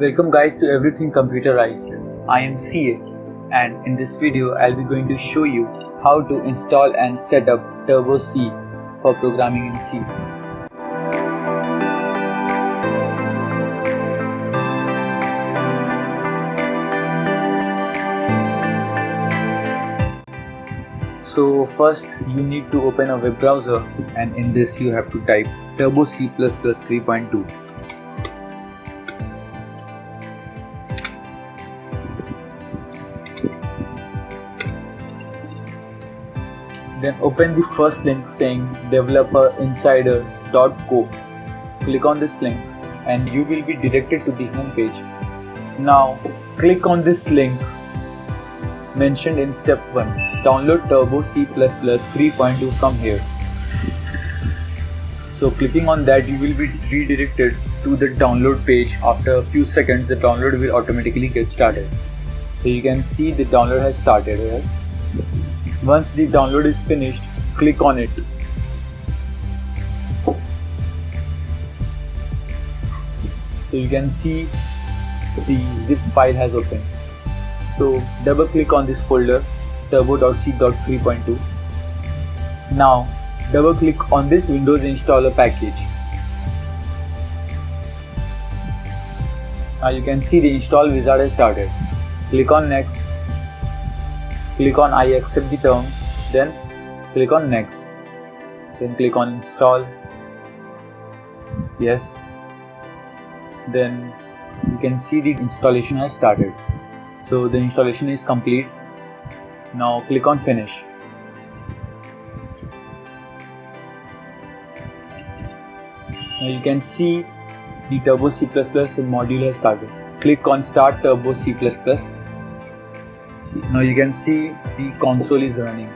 Welcome guys to Everything Computerized. I am CA and in this video I'll be going to show you how to install and set up Turbo C for programming in C. So first you need to open a web browser and in this you have to type Turbo C++ 3.2. Then open the first link saying developerinsider.co. Click on this link and you will be directed to the home page. Now click on this link mentioned in step 1. Download Turbo C++ 3.2 from here. So clicking on that you will be redirected to the download page. After a few seconds the download will automatically get started. So you can see the download has started here. Once the download is finished, click on it. So you can see the zip file has opened. So double click on this folder turbo.c.3.2. Now double click on this Windows installer package. Now you can see the install wizard has started. Click on next. Click on I accept the terms, then click on next, then click on install, yes, then you can see the installation has started. So the installation is complete. Now click on finish. Now you can see the Turbo C++ module has started. Click on start Turbo C++. Now you can see the console is running.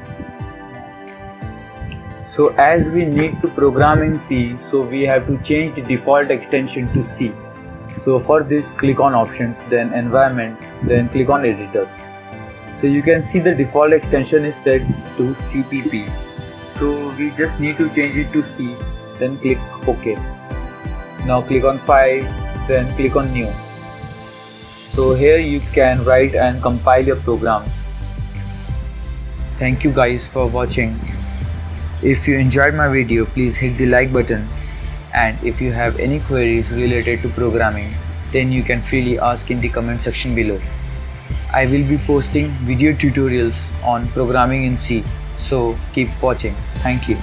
So as we need to program in C, so we have to change the default extension to C. So for this click on options, then environment, then click on editor. So you can see the default extension is set to CPP. So we just need to change it to C, then click OK. Now click on file, then click on new. So here you can write and compile your program. Thank you guys for watching. If you enjoyed my video, please hit the like button. And if you have any queries related to programming, then you can freely ask in the comment section below. I will be posting video tutorials on programming in C. So keep watching. Thank you.